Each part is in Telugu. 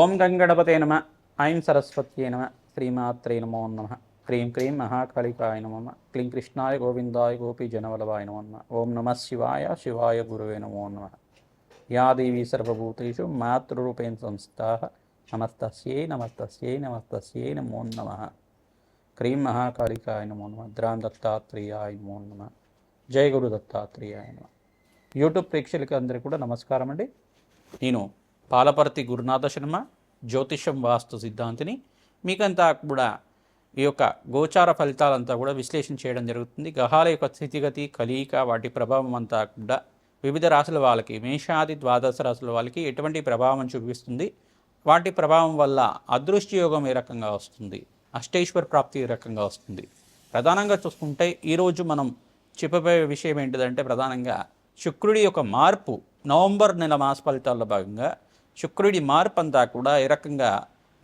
ఓం గంగణపతే నమ. ఐం సరస్వత్యై నమ. శ్రీమాత్రే నమో నమ. క్రీం క్రీం మహాకాళికాయ నమ. క్లీం కృష్ణాయ గోవిందాయ గోపీజనవల్లభాయ నమో నమ. ఓం నమ శివాయ శివాయ గురువే నమో నమ. యా దేవీ సర్వభూతేషు మాతృరూపేణ సంస్థాః నమస్తస్యై నమస్తస్యై నమస్తస్యై నమో నమ. క్రీం మహాకాళికాయ నమో నమ. ద్రాం దత్తాత్రేయాయ నమో నమ. జయ గురు దత్తాత్రేయాయ నమ. యూట్యూబ్ ప్రేక్షకులకి అందరికీ కూడా నమస్కారం అండి. నేను పాలపర్తి గురునాథ శర్మ, జ్యోతిషం వాస్తు సిద్ధాంతిని. మీకంతా కూడా ఈ యొక్క గోచార ఫలితాలంతా కూడా విశ్లేషణ చేయడం జరుగుతుంది. గ్రహాల యొక్క స్థితిగతి, కలయిక, వాటి ప్రభావం అంతా కూడా వివిధ రాశుల వాళ్ళకి, మేషాది ద్వాదశ రాశుల వాళ్ళకి ఎటువంటి ప్రభావం చూపిస్తుంది, వాటి ప్రభావం వల్ల అదృష్ట యోగం ఏ రకంగా వస్తుంది, అష్టైశ్వర ప్రాప్తి ఏ రకంగా వస్తుంది. ప్రధానంగా చూసుకుంటే ఈరోజు మనం చెప్పబోయే విషయం ఏంటిదంటే, ప్రధానంగా శుక్రుడి యొక్క మార్పు, నవంబర్ నెల మాస ఫలితాల్లో భాగంగా శుక్రుడి మార్పు అంతా కూడా ఏ రకంగా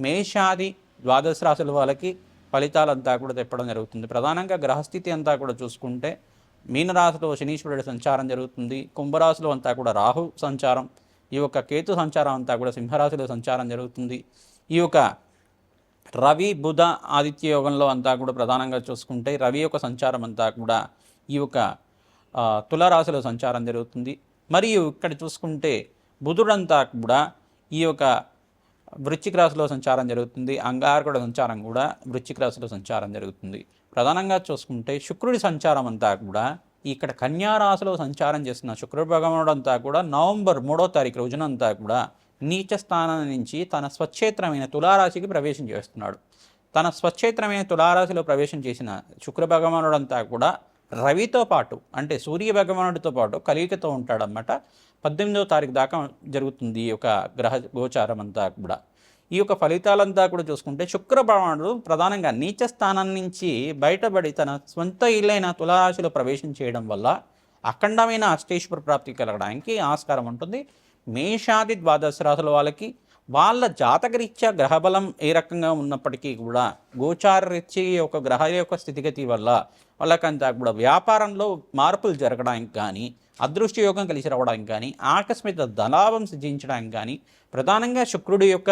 మేషాది ద్వాదశ రాశుల వాళ్ళకి ఫలితాలంతా కూడా తెప్పడం జరుగుతుంది. ప్రధానంగా గ్రహస్థితి అంతా కూడా చూసుకుంటే మీనరాశిలో శనీశ్వరుడి సంచారం జరుగుతుంది. కుంభరాశిలో అంతా కూడా రాహు సంచారం, ఈ యొక్క కేతు సంచారం అంతా కూడా సింహరాశిలో సంచారం జరుగుతుంది. ఈ యొక్క రవి బుధ ఆదిత్య యోగంలో అంతా కూడా ప్రధానంగా చూసుకుంటే రవి యొక్క సంచారం అంతా కూడా ఈ యొక్క తులారాశిలో సంచారం జరుగుతుంది. మరియు ఇక్కడ చూసుకుంటే బుధుడంతా కూడా ఈ యొక్క వృశ్చిక రాశిలో సంచారం జరుగుతుంది. అంగారకుడి సంచారం కూడా వృశ్చిక రాశిలో సంచారం జరుగుతుంది. ప్రధానంగా చూసుకుంటే శుక్రుడి సంచారం అంతా కూడా ఇక్కడ కన్యా రాశిలో సంచారం చేస్తున్న శుక్రుడు భగవానుడు అంతా కూడా నవంబర్ 3వ తారీఖు రోజునంతా కూడా నీచ స్థానం నుంచి తన స్వక్షేత్రమైన తులారాశికి ప్రవేశం చేస్తున్నాడు. తన స్వక్షేత్రమైన తులారాశిలో ప్రవేశం చేసిన శుక్ర భగవానుడు అంతా కూడా రవితో పాటు, అంటే సూర్య భగవానుడితో పాటు కలియికతో ఉంటాడన్నమాట. 18వ తారీఖు దాకా జరుగుతుంది ఈ యొక్క గ్రహ గోచారం అంతా కూడా. ఈ యొక్క ఫలితాలంతా కూడా చూసుకుంటే శుక్ర భగవానుడు ప్రధానంగా నీచ స్థానం నుంచి బయటపడి తన సొంత ఇల్లైన తులారాశిలో ప్రవేశం చేయడం వల్ల అఖండమైన అష్టైశ్వర ప్రాప్తి కలగడానికి ఆస్కారం ఉంటుంది. మేషాది ద్వాదశ రాశుల వాళ్ళకి వాళ్ళ జాతకరీత్యా గ్రహబలం ఏ రకంగా ఉన్నప్పటికీ కూడా గోచార రీత్యా యొక్క గ్రహాల యొక్క స్థితిగతి వల్ల వాళ్ళకంతా కూడా వ్యాపారంలో మార్పులు జరగడానికి కానీ, అదృష్ట యోగం కలిసి రావడానికి కానీ, ఆకస్మిక ధనాభం సిద్ధించడానికి కానీ ప్రధానంగా శుక్రుడి యొక్క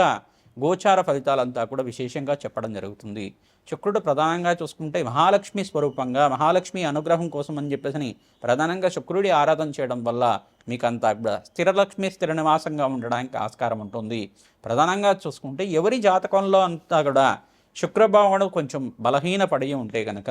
గోచార ఫలితాలంతా కూడా విశేషంగా చెప్పడం జరుగుతుంది. శుక్రుడు ప్రధానంగా చూసుకుంటే మహాలక్ష్మి స్వరూపంగా, మహాలక్ష్మి అనుగ్రహం కోసం అని చెప్పేసి ప్రధానంగా శుక్రుడి ఆరాధన చేయడం వల్ల మీకంతా కూడా స్థిరలక్ష్మి స్థిర నివాసంగా ఉండడానికి ఆస్కారం ఉంటుంది. ప్రధానంగా చూసుకుంటే ఎవరి జాతకంలో అంతా కూడా శుక్రభగవానుడు కొంచెం బలహీన పడి ఉంటే కనుక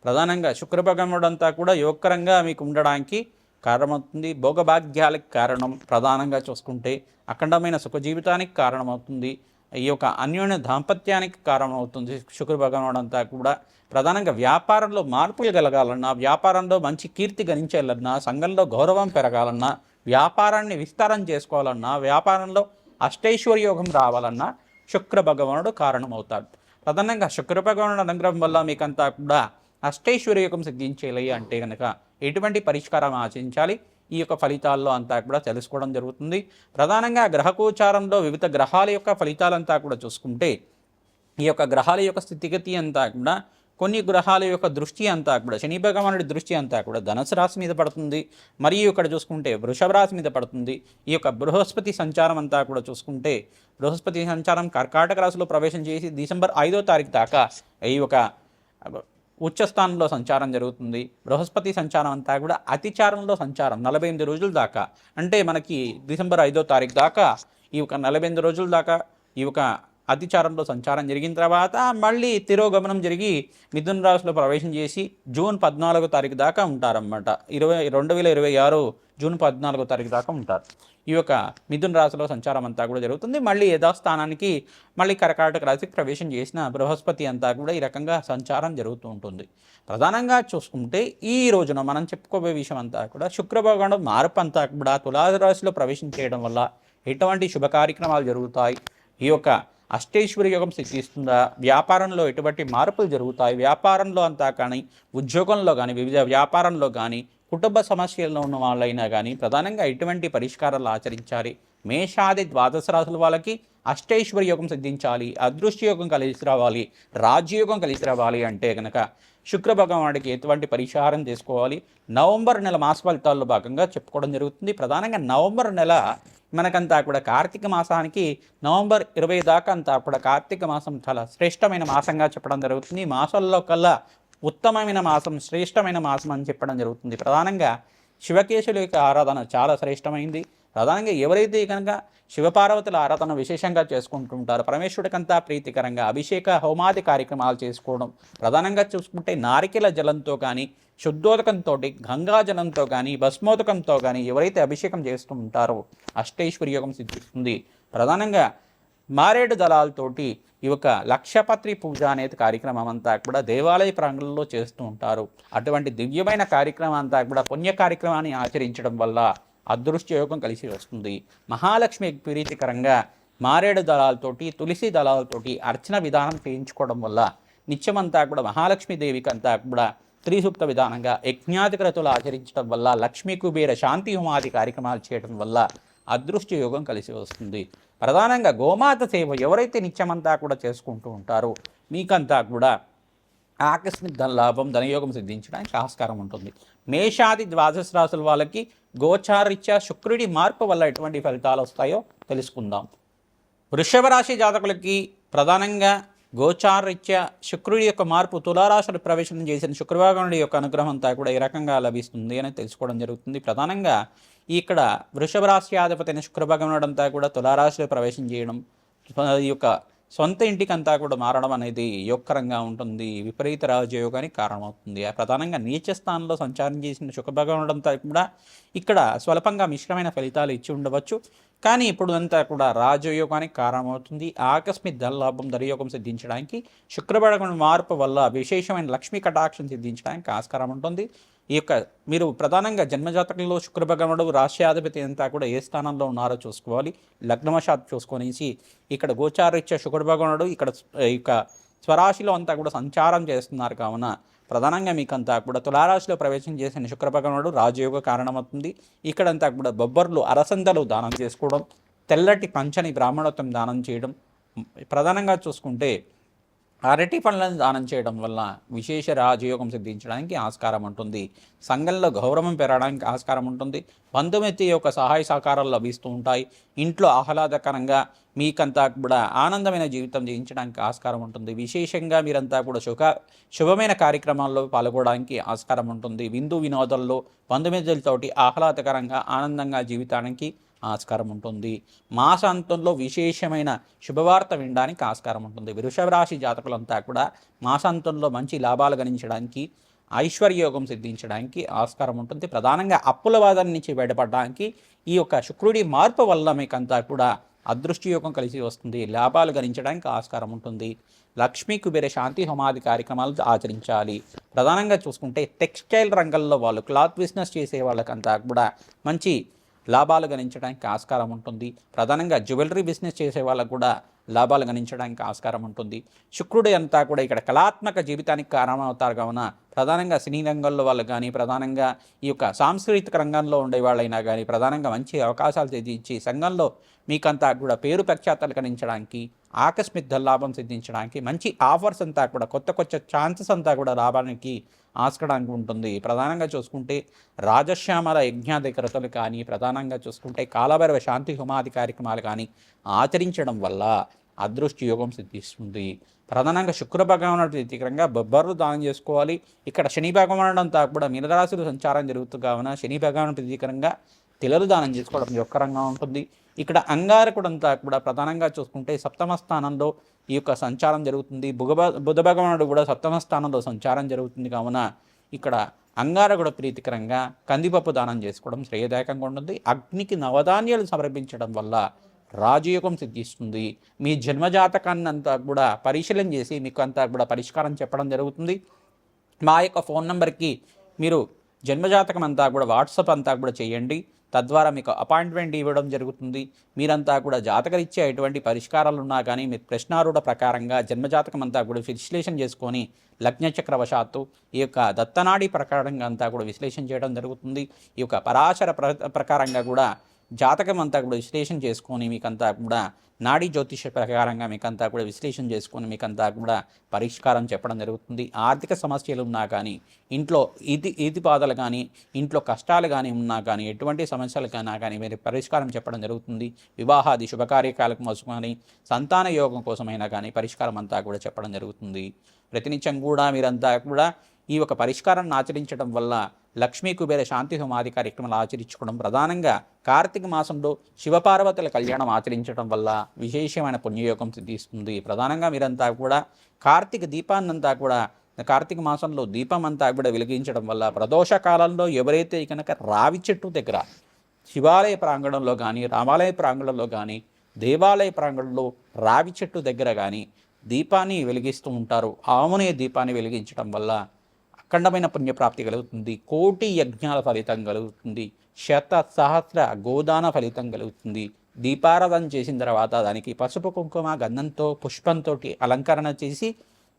ప్రధానంగా శుక్రభగవానుడు అంతా కూడా యోగకరంగా మీకు ఉండడానికి కారణమవుతుంది. భోగభాగ్యాలకు కారణం, ప్రధానంగా చూసుకుంటే అఖండమైన సుఖ జీవితానికి కారణమవుతుంది. ఈ యొక్క అన్యోన్య దాంపత్యానికి కారణమవుతుంది. శుక్ర భగవానుడు అంతా కూడా ప్రధానంగా వ్యాపారంలో మార్పులు కలగాలన్నా, వ్యాపారంలో మంచి కీర్తి గణించాలన్నా, సంఘంలో గౌరవం పెరగాలన్నా, వ్యాపారాన్ని విస్తారం చేసుకోవాలన్నా, వ్యాపారంలో అష్టైశ్వర్య యోగం రావాలన్నా శుక్ర భగవానుడు కారణమవుతాడు. ప్రధానంగా శుక్ర భగవానుడు అనుగ్రహం వల్ల మీకంతా కూడా అష్టైశ్వర్య యోగం సిద్ధించేయాలి అంటే కనుక ఎటువంటి పరిష్కారం ఆచరించాలి, ఈ యొక్క ఫలితాల్లో అంతా కూడా తెలుసుకోవడం జరుగుతుంది. ప్రధానంగా గ్రహగోచారంలో వివిధ గ్రహాల యొక్క ఫలితాలంతా కూడా చూసుకుంటే ఈ యొక్క గ్రహాల యొక్క స్థితిగతి అంతా కూడా కొన్ని గ్రహాల యొక్క దృష్టి అంతా కూడా శని భగవానుడి దృష్టి అంతా కూడా ధనుసు రాశి మీద పడుతుంది. మరియు ఇక్కడ చూసుకుంటే వృషభ రాశి మీద పడుతుంది. ఈ యొక్క బృహస్పతి సంచారం అంతా కూడా చూసుకుంటే బృహస్పతి సంచారం కర్కాటక రాశిలో ప్రవేశం చేసి డిసెంబర్ 5వ తారీఖు దాకా ఈ యొక్క ఉచ్చస్థానంలో సంచారం జరుగుతుంది. బృహస్పతి సంచారం అంతా కూడా అతిచారంలో సంచారం 48 రోజుల దాకా, అంటే మనకి డిసెంబర్ 5వ తారీఖు దాకా ఈ యొక్క 48 రోజుల దాకా ఈ యొక్క అతిచారంలో సంచారం జరిగిన తర్వాత మళ్ళీ తిరోగమనం జరిగి మిథున రాశిలో ప్రవేశం చేసి జూన్ 14వ తారీఖు దాకా ఉంటారన్నమాట. 2026 జూన్ 14వ తారీఖు దాకా ఉంటారు. ఈ యొక్క మిథున రాశిలో సంచారం అంతా కూడా జరుగుతుంది. మళ్ళీ యథాస్థానానికి మళ్ళీ కర్కాటక రాశికి ప్రవేశం చేసిన బృహస్పతి అంతా కూడా ఈ రకంగా సంచారం జరుగుతూ ఉంటుంది. ప్రధానంగా చూసుకుంటే ఈ రోజున మనం చెప్పుకోబోయే విషయం అంతా కూడా శుక్ర భగవానుడు మార్పు అంతా కూడా తులారాశిలో ప్రవేశం చేయడం వల్ల ఎటువంటి శుభ కార్యక్రమాలు జరుగుతాయి, ఈ యొక్క అష్టైశ్వర్య యోగం సిద్ధిస్తుందా, వ్యాపారంలో ఎటువంటి మార్పులు జరుగుతాయి, వ్యాపారంలో అంతా కానీ, ఉద్యోగంలో కానీ, వివిధ వ్యాపారంలో కానీ, కుటుంబ సమస్యల్లో ఉన్న వాళ్ళైనా కానీ ప్రధానంగా ఎటువంటి పరిష్కారాలు ఆచరించాలి, మేషాది ద్వాదశ రాశుల వాళ్ళకి అష్టైశ్వర్య యోగం సిద్ధించాలి, అదృష్ట యోగం కలిసి రావాలి, రాజ్యయోగం కలిసి రావాలి అంటే కనుక శుక్ర భగవానుడికి ఎటువంటి పరిహారం చేసుకోవాలి నవంబర్ నెల మాస ఫలితాల్లో భాగంగా చెప్పుకోవడం జరుగుతుంది. ప్రధానంగా నవంబర్ నెల మనకంతా కూడా కార్తీక మాసానికి నవంబర్ 20 దాకా అంతా కూడా కార్తీక మాసం చాలా శ్రేష్టమైన మాసంగా చెప్పడం జరుగుతుంది. ఈ మాసాల్లో కల్లా ఉత్తమమైన మాసం, శ్రేష్టమైన మాసం అని చెప్పడం జరుగుతుంది. ప్రధానంగా శివకేశుల యొక్క ఆరాధన చాలా శ్రేష్టమైంది. ప్రధానంగా ఎవరైతే కనుక శివపార్వతుల ఆరాధన విశేషంగా చేసుకుంటుంటారో పరమేశ్వరుడికంతా ప్రీతికరంగా అభిషేక హోమాది కార్యక్రమాలు చేసుకోవడం, ప్రధానంగా చూసుకుంటే నారికెల జలంతో కానీ, శుద్ధోదకంతో, గంగాజలంతో కానీ, భస్మోదకంతో కానీ ఎవరైతే అభిషేకం చేస్తూ ఉంటారో అష్టైశ్వర్యోగం సిద్ధిస్తుంది. ప్రధానంగా మారేడు దళాలతోటి ఈ యొక్క లక్షపత్రి పూజ అనేది కార్యక్రమం అంతా కూడా దేవాలయ ప్రాంగణంలో చేస్తూ ఉంటారు. అటువంటి దివ్యమైన కార్యక్రమం అంతా కూడా పుణ్య కార్యక్రమాన్ని ఆచరించడం వల్ల అదృష్ట యోగం కలిసి వస్తుంది. మహాలక్ష్మి ప్రీతికరంగా మారేడు దళాలతోటి, తులసి దళాలతోటి అర్చన విధానం చేయించుకోవడం వల్ల నిత్యమంతా కూడా మహాలక్ష్మీదేవికి అంతా కూడా త్రిసూక్త విధానంగా యజ్ఞాధికరతులు ఆచరించడం వల్ల, లక్ష్మీ కుబేర శాంతి హోమాది కార్యక్రమాలు చేయడం వల్ల అదృష్ట యోగం కలిసి వస్తుంది. ప్రధానంగా గోమాత సేవ ఎవరైతే నిత్యమంతా కూడా చేసుకుంటూ ఉంటారో మీకంతా కూడా ఆకస్మిక ధన లాభం, ధనయోగం సిద్ధించడానికి ఆస్కారం ఉంటుంది. మేషాది ద్వాదశ రాశుల వాళ్ళకి గోచారీత్యా శుక్రుడి మార్పు వల్ల ఎటువంటి ఫలితాలు వస్తాయో తెలుసుకుందాం. వృషభ రాశి జాతకులకి ప్రధానంగా గోచారీత్యా శుక్రుడి యొక్క మార్పు తులారాశులు ప్రవేశం చేసిన శుక్రభగవానుడి యొక్క అనుగ్రహం అంతా కూడా ఏ రకంగా లభిస్తుంది అని తెలుసుకోవడం జరుగుతుంది. ప్రధానంగా ఇక్కడ వృషభ రాశ్యాధిపతి అయిన శుక్రభగవానుడు అంతా కూడా తులారాశిలో ప్రవేశం చేయడం, ఈ యొక్క సొంత ఇంటికంతా కూడా మారడం అనేది యోగకరంగా ఉంటుంది, విపరీత రాజయోగానికి కారణమవుతుంది. ప్రధానంగా నీచ స్థానంలో సంచారం చేసిన శుక్రభగవానుడంతా కూడా ఇక్కడ స్వల్పంగా మిశ్రమైన ఫలితాలు ఇచ్చి ఉండవచ్చు, కానీ ఇప్పుడు అంతా కూడా రాజయోగానికి కారణమవుతుంది. ఆకస్మిక ధనలాభం, ధనయోగం సిద్ధించడానికి శుక్రభగవానుడి మార్పు వల్ల విశేషమైన లక్ష్మీ కటాక్షం సిద్ధించడానికి ఆస్కారం ఉంటుంది. ఈ యొక్క మీరు ప్రధానంగా జన్మజాతకంలో శుక్రభగవానుడు రాశ్యాధిపతి అంతా కూడా ఏ స్థానంలో ఉన్నారో చూసుకోవాలి. లగ్నవశాత్ చూసుకొనేసి ఇక్కడ గోచారీత్యా శుక్రభగవానుడు ఇక్కడ ఇక స్వరాశిలో అంతా కూడా సంచారం చేస్తున్నారు కావున ప్రధానంగా మీకంతా కూడా తులారాశిలో ప్రవేశం చేసిన శుక్రభగవానుడు రాజయోగ కారణమవుతుంది. ఇక్కడంతా కూడా బొబ్బర్లు, అరసందలు దానం చేసుకోవడం, తెల్లటి పంచని బ్రాహ్మణోత్తం దానం చేయడం, ప్రధానంగా చూసుకుంటే అరటి పండ్లను దానం చేయడం వల్ల విశేష రాజయోగం సిద్ధించడానికి ఆస్కారం ఉంటుంది. సంఘంలో గౌరవం పెరగడానికి ఆస్కారం ఉంటుంది. బంధుమిత్తి యొక్క సహాయ సహకారాలు లభిస్తూ ఉంటాయి. ఇంట్లో ఆహ్లాదకరంగా మీకంతా కూడా ఆనందమైన జీవితం జీవించడానికి ఆస్కారం ఉంటుంది. విశేషంగా మీరంతా కూడా శుభమైన కార్యక్రమాల్లో పాల్గొనడానికి ఆస్కారం ఉంటుంది. విందు వినోదాల్లో బంధుమిత్రులతోటి ఆహ్లాదకరంగా ఆనందంగా జీవితానికి ఆస్కారం ఉంటుంది. మాసాంతంలో విశేషమైన శుభవార్త వినడానికి ఆస్కారం ఉంటుంది. వృషభ రాశి జాతకులంతా కూడా మాసాంతంలో మంచి లాభాలు గణించడానికి, ఐశ్వర్యయోగం సిద్ధించడానికి ఆస్కారం ఉంటుంది. ప్రధానంగా అప్పుల బాధ నుంచి బయటపడడానికి ఈ యొక్క శుక్రుడి మార్పు వల్ల మీకంతా కూడా అదృష్టయోగం కలిసి వస్తుంది. లాభాలు గణించడానికి ఆస్కారం ఉంటుంది. లక్ష్మీ కుబేర శాంతి హోమాది కార్యక్రమాలు ఆచరించాలి. ప్రధానంగా చూసుకుంటే టెక్స్టైల్ రంగంలో వాళ్ళు, క్లాత్ బిజినెస్ చేసే వాళ్ళకంతా కూడా మంచి లాభాలు గణించడానికి ఆస్కారం ఉంటుంది. ప్రధానంగా జ్యువెలరీ బిజినెస్ చేసే వాళ్ళకు కూడా లాభాలు గణించడానికి ఆస్కారం ఉంటుంది. శుక్రుడు అంతా కూడా ఇక్కడ కళాత్మక జీవితానికి కారణమవుతారు కావున ప్రధానంగా సినీ రంగంలో వాళ్ళు కానీ, ప్రధానంగా ఈ యొక్క సాంస్కృతిక రంగంలో ఉండే వాళ్ళైనా కానీ ప్రధానంగా మంచి అవకాశాలు సిద్ధించి సంఘంలో మీకంతా కూడా పేరు ప్రఖ్యాతలు గణించడానికి, ఆకస్మిక ధనలాభం సిద్ధించడానికి, మంచి ఆఫర్స్ అంతా కూడా కొత్త కొత్త ఛాన్సెస్ అంతా కూడా రావడానికి ఆస్కారానికి ఉంటుంది. ప్రధానంగా చూసుకుంటే రాజశ్యామల యజ్ఞాధికరతలు కానీ, ప్రధానంగా చూసుకుంటే కాలభైరవ శాంతి హోమాది కార్యక్రమాలు కానీ ఆచరించడం వల్ల అదృష్ట యోగం సిద్ధిస్తుంది. ప్రధానంగా శుక్ర భగవానుడు ప్రీతికరంగా బొబ్బర్లు దానం చేసుకోవాలి. ఇక్కడ శని భగవానుడు అంతా కూడా మీనరాశులు సంచారం జరుగుతుంది కావున శని భగవానుడు ప్రీతికరంగా తెలలు దానం చేసుకోవడం యొక్కరంగా ఉంటుంది. ఇక్కడ అంగారకుడు అంతా కూడా ప్రధానంగా చూసుకుంటే సప్తమ స్థానంలో ఈ యొక్క సంచారం జరుగుతుంది. బుధ భగవానుడు కూడా సప్తమ స్థానంలో సంచారం జరుగుతుంది కావున ఇక్కడ అంగారకుడు ప్రీతికరంగా కందిపప్పు దానం చేసుకోవడం శ్రేయదాయకంగా ఉంటుంది. అగ్నికి నవధాన్యాలు సమర్పించడం వల్ల రాజయోగం సిద్ధిస్తుంది. మీ జన్మజాతకాన్ని అంతా కూడా పరిశీలన చేసి మీకు అంతా కూడా పరిష్కారం చెప్పడం జరుగుతుంది. మా యొక్క ఫోన్ నెంబర్కి మీరు జన్మజాతకం అంతా కూడా వాట్సాప్ అంతా కూడా చేయండి. తద్వారా మీకు అపాయింట్మెంట్ ఇవ్వడం జరుగుతుంది. మీరంతా కూడా జాతకరీత్యా ఎటువంటి పరిష్కారాలు ఉన్నా కానీ మీరు ప్రశ్నారూఢ ప్రకారంగా జన్మజాతకం అంతా కూడా విశ్లేషణ చేసుకొని లగ్నచక్రవశాత్తు ఈ యొక్క దత్తనాడి ప్రకారంగా అంతా కూడా విశ్లేషణ చేయడం జరుగుతుంది. ఈ యొక్క పరాశర ప్రకారంగా కూడా జాతకం అంతా కూడా విశ్లేషణ చేసుకొని మీకంతా కూడా నాడీ జ్యోతిష ప్రకారంగా మీకంతా కూడా విశ్లేషణ చేసుకొని మీకంతా కూడా పరిష్కారం చెప్పడం జరుగుతుంది. ఆర్థిక సమస్యలు ఉన్నా కానీ, ఇంట్లో ఈతిపాదలు కానీ, ఇంట్లో కష్టాలు కానీ ఉన్నా కానీ, ఎటువంటి సమస్యలు కన్నా కానీ మీరు పరిష్కారం చెప్పడం జరుగుతుంది. వివాహాది శుభకార్యకాల కోసం కానీ, సంతాన యోగం కోసమైనా కానీ పరిష్కారం అంతా కూడా చెప్పడం జరుగుతుంది. ప్రతినిత్యం కూడా మీరంతా కూడా ఈ ఒక పరిష్కారాన్ని ఆచరించడం వల్ల లక్ష్మీ కుబేర శాంతి హోమాది కార్యక్రమాలు ఆచరించుకోవడం, ప్రధానంగా కార్తీక మాసంలో శివపార్వతుల కళ్యాణం ఆచరించడం వల్ల విశేషమైన పుణ్యయోగం సిద్ధిస్తుంది. ప్రధానంగా మీరంతా కూడా కార్తీక దీపాన్నంతా కూడా కార్తీక మాసంలో దీపం అంతా కూడా వెలిగించడం వల్ల ప్రదోష కాలంలో ఎవరైతే కనుక రావి చెట్టు దగ్గర శివాలయ ప్రాంగణంలో కానీ, రామాలయ ప్రాంగణంలో కానీ, దేవాలయ ప్రాంగణంలో రావి చెట్టు దగ్గర కానీ దీపాన్ని వెలిగిస్తూ ఉంటారు. ఆవునే దీపాన్ని వెలిగించడం వల్ల అఖండమైన పుణ్యప్రాప్తి కలుగుతుంది. కోటి యజ్ఞాల ఫలితం కలుగుతుంది. శత సహస్ర గోదాన ఫలితం కలుగుతుంది. దీపారాధన చేసిన తర్వాత దానికి పసుపు కుంకుమ గంధంతో పుష్పంతో అలంకరణ చేసి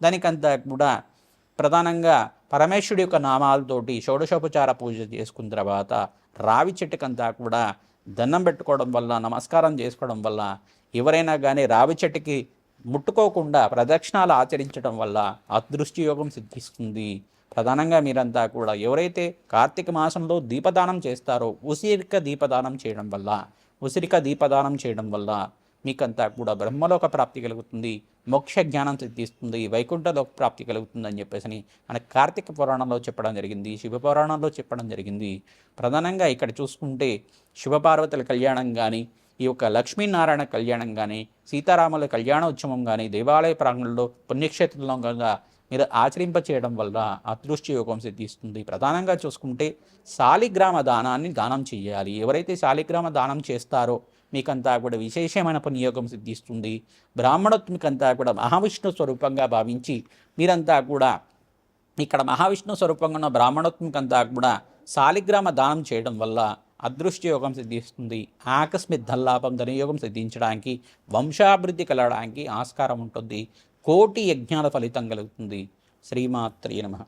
దానికంతా కూడా ప్రధానంగా పరమేశ్వరుడి యొక్క నామాలతోటి షోడశోపచార పూజ చేసుకున్న తర్వాత రావి చెట్టుకంతా కూడా దండం పెట్టుకోవడం వల్ల, నమస్కారం చేసుకోవడం వల్ల, ఎవరైనా కానీ రావి చెట్టుకి ముట్టుకోకుండా ప్రదక్షిణాలు ఆచరించడం వల్ల అదృష్టి యోగం సిద్ధిస్తుంది. ప్రధానంగా మీరంతా కూడా ఎవరైతే కార్తీక మాసంలో దీపదానం చేస్తారో ఉసిరిక దీపదానం చేయడం వల్ల మీకంతా కూడా బ్రహ్మలోక ప్రాప్తి కలుగుతుంది, మోక్ష జ్ఞానం సిద్ధిస్తుంది, వైకుంఠలోక ప్రాప్తి కలుగుతుంది అని చెప్పేసి మన కార్తీక పురాణంలో చెప్పడం జరిగింది, శివపురాణంలో చెప్పడం జరిగింది. ప్రధానంగా ఇక్కడ చూసుకుంటే శివపార్వతుల కళ్యాణం కానీ, ఈ యొక్క లక్ష్మీనారాయణ కళ్యాణం కానీ, సీతారాముల కళ్యాణోత్సవం కానీ దేవాలయ ప్రాంగణంలో పుణ్యక్షేత్రంలో కనుక మీరు ఆచరింపచేయడం వల్ల అదృష్టి యోగం సిద్ధిస్తుంది. ప్రధానంగా చూసుకుంటే శాలిగ్రామ దానాన్ని దానం చేయాలి. ఎవరైతే శాలిగ్రామ దానం చేస్తారో మీకంతా కూడా విశేషమైన పుణ్యయోగం సిద్ధిస్తుంది. బ్రాహ్మణోత్మికంతా కూడా మహావిష్ణు స్వరూపంగా భావించి మీరంతా కూడా ఇక్కడ మహావిష్ణు స్వరూపంగా ఉన్న బ్రాహ్మణోత్మికంతా కూడా శాలిగ్రామ దానం చేయడం వల్ల అదృష్టి యోగం సిద్ధిస్తుంది. ఆకస్మిక ధనలాభం, ధనయోగం సిద్ధించడానికి, వంశాభివృద్ధి కలగడానికి ఆస్కారం ఉంటుంది. కోటి యజ్ఞాల ఫలితం కలుగుతుంది. శ్రీమాత్రే నమః.